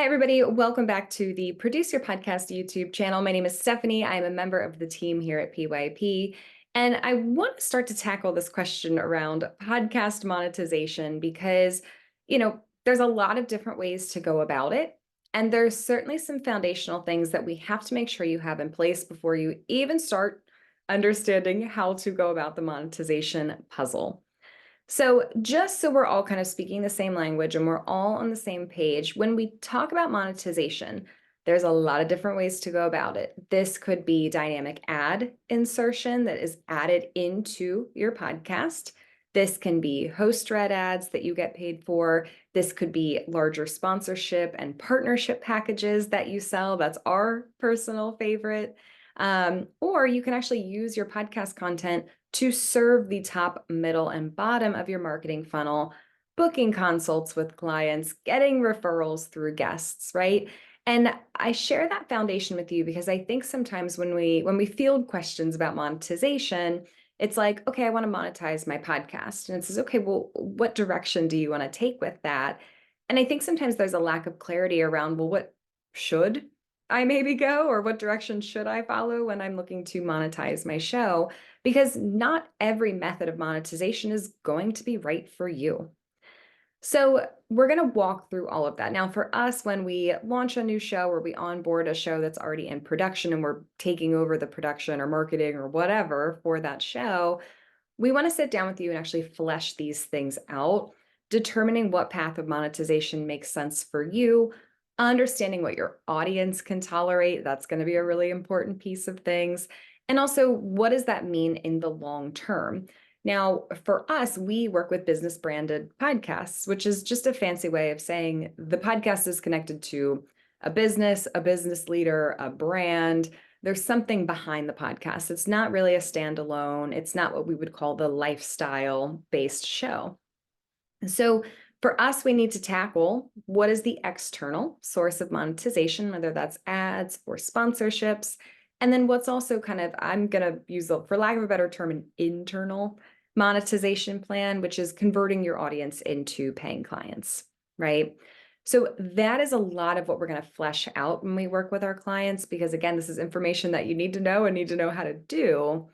everybody. Welcome back to the Produce Your Podcast YouTube channel. My name is Stephanie. I'm a member of the team here at PYP. And I want to start to tackle this question around podcast monetization because, there's a lot of different ways to go about it. And there's certainly some foundational things that we have to make sure you have in place before you even start understanding how to go about the monetization puzzle. So, just so we're all kind of speaking the same language and we're all on the same page, when we talk about monetization, there's a lot of different ways to go about it. This could be dynamic ad insertion that is added into your podcast. This can be host-read ads that you get paid for. This could be larger sponsorship and partnership packages that you sell. That's our personal favorite. Or you can actually use your podcast content to serve the top, middle, and bottom of your marketing funnel, booking consults with clients, getting referrals through guests, right? And I share that foundation with you because I think sometimes when we field questions about monetization, it's like, okay, I want to monetize my podcast. And it says, okay, well, what direction do you want to take with that? And I think sometimes there's a lack of clarity around, well, what should I maybe go, or what direction should I follow when I'm looking to monetize my show? Because not every method of monetization is going to be right for you. So we're going to walk through all of that. Now, for us, when we launch a new show or we onboard a show that's already in production and we're taking over the production or marketing or whatever for that show, we want to sit down with you and actually flesh these things out, determining what path of monetization makes sense for you, understanding what your audience can tolerate. That's going to be a really important piece of things. And also, what does that mean in the long term? Now, for us, we work with business branded podcasts, which is just a fancy way of saying the podcast is connected to a business leader, a brand. There's something behind the podcast. It's not really a standalone. It's not what we would call the lifestyle-based show. So for us, we need to tackle what is the external source of monetization, whether that's ads or sponsorships. And then what's also kind of, I'm going to use, for lack of a better term, an internal monetization plan, which is converting your audience into paying clients, right? So that is a lot of what we're going to flesh out when we work with our clients, because again, this is information that you need to know and need to know how to do.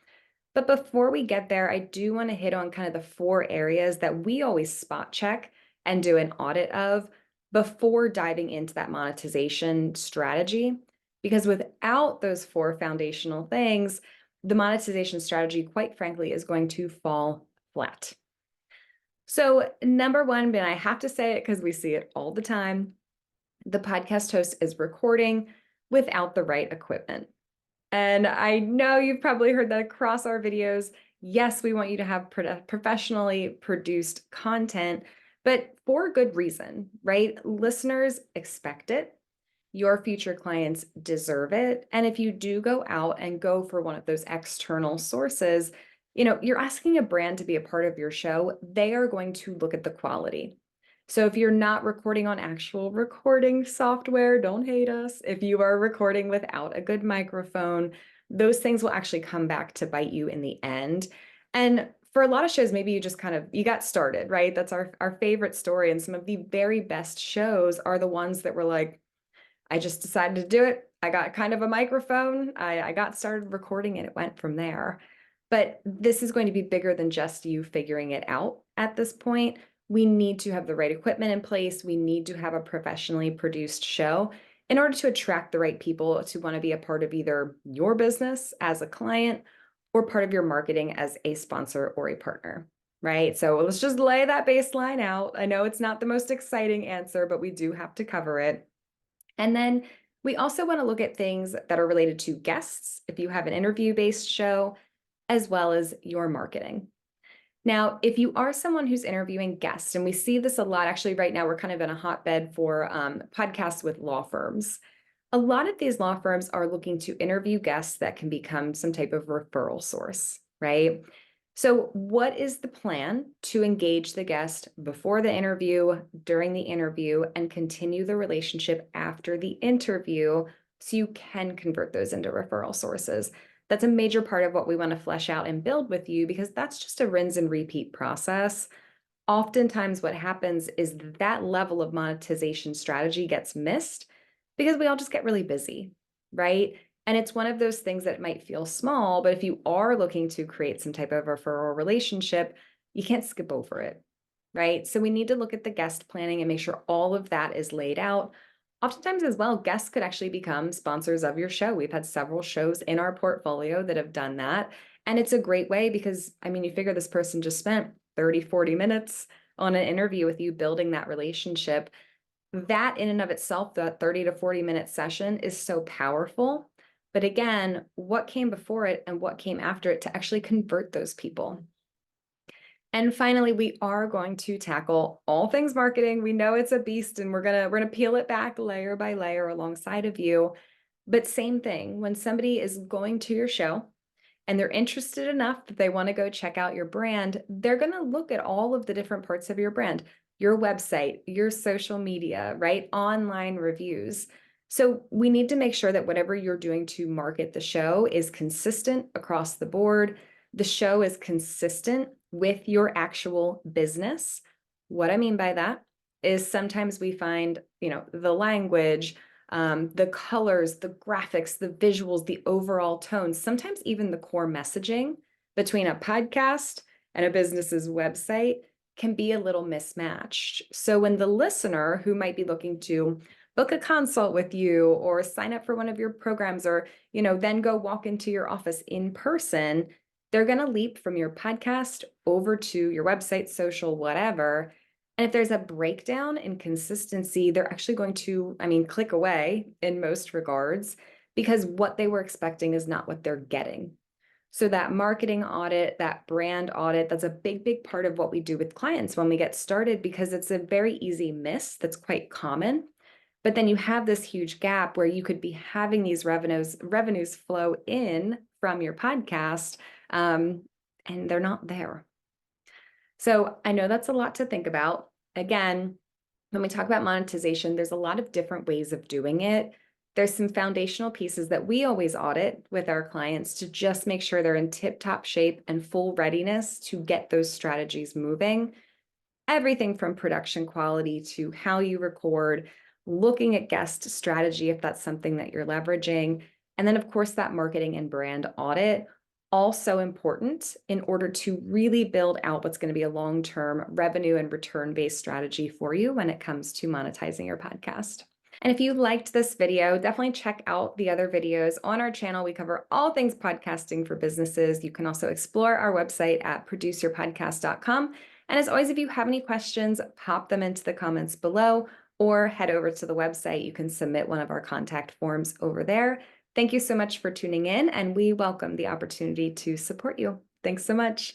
But before we get there, I do want to hit on kind of the 4 areas that we always spot check and do an audit of before diving into that monetization strategy. Because without those 4 foundational things, the monetization strategy, quite frankly, is going to fall flat. So number 1, and I have to say it because we see it all the time, the podcast host is recording without the right equipment. And I know you've probably heard that across our videos. Yes, we want you to have professionally produced content, but for good reason, right? Listeners expect it. Your future clients deserve it. And if you do go out and go for one of those external sources, you're asking a brand to be a part of your show. They are going to look at the quality. So if you're not recording on actual recording software, don't hate us. If you are recording without a good microphone, those things will actually come back to bite you in the end. And for a lot of shows, maybe you just you got started, right? That's our favorite story. And some of the very best shows are the ones that were like, I just decided to do it. I got kind of a microphone. I got started recording and it went from there. But this is going to be bigger than just you figuring it out at this point. We need to have the right equipment in place. We need to have a professionally produced show in order to attract the right people to want to be a part of either your business as a client or part of your marketing as a sponsor or a partner, right? So let's just lay that baseline out. I know it's not the most exciting answer, but we do have to cover it. And then we also want to look at things that are related to guests, if you have an interview-based show, as well as your marketing. Now, if you are someone who's interviewing guests, and we see this a lot, actually right now we're kind of in a hotbed for podcasts with law firms. A lot of these law firms are looking to interview guests that can become some type of referral source, right? So what is the plan to engage the guest before the interview, during the interview, and continue the relationship after the interview so you can convert those into referral sources? That's a major part of what we want to flesh out and build with you, because that's just a rinse and repeat process. Oftentimes what happens is that level of monetization strategy gets missed because we all just get really busy, right? And it's one of those things that might feel small, but if you are looking to create some type of referral relationship, you can't skip over it, right? So we need to look at the guest planning and make sure all of that is laid out. Oftentimes, as well, guests could actually become sponsors of your show. We've had several shows in our portfolio that have done that. And it's a great way because, I mean, you figure this person just spent 30, 40 minutes on an interview with you, building that relationship. That in and of itself, that 30 to 40-minute session is so powerful. But again, what came before it and what came after it to actually convert those people? And finally, we are going to tackle all things marketing. We know it's a beast and we're gonna peel it back layer by layer alongside of you. But same thing, when somebody is going to your show and they're interested enough that they want to go check out your brand, they're going to look at all of the different parts of your brand, your website, your social media, right? Online reviews. So we need to make sure that whatever you're doing to market the show is consistent across the board. The show is consistent with your actual business. What I mean by that is sometimes we find, the language, the colors, the graphics, the visuals, the overall tone, sometimes even the core messaging between a podcast and a business's website can be a little mismatched. So when the listener who might be looking to book a consult with you or sign up for one of your programs or, then go walk into your office in person, they're going to leap from your podcast over to your website, social, whatever. And if there's a breakdown in consistency, they're actually going to, click away in most regards because what they were expecting is not what they're getting. So that marketing audit, that brand audit, that's a big, big part of what we do with clients when we get started because it's a very easy miss that's quite common. But then you have this huge gap where you could be having these revenues flow in from your podcast, and they're not there. So I know that's a lot to think about. Again, when we talk about monetization, there's a lot of different ways of doing it. There's some foundational pieces that we always audit with our clients to just make sure they're in tip-top shape and full readiness to get those strategies moving. Everything from production quality to how you record, looking at guest strategy if that's something that you're leveraging, and then of course that marketing and brand audit, also important in order to really build out what's going to be a long-term revenue and return-based strategy for you when it comes to monetizing your podcast. And if you liked this video, definitely check out the other videos on our channel. We cover all things podcasting for businesses. You can also explore our website at produceyourpodcast.com. And as always, if you have any questions, pop them into the comments below or head over to the website. You can submit one of our contact forms over there. Thank you so much for tuning in, and we welcome the opportunity to support you. Thanks so much.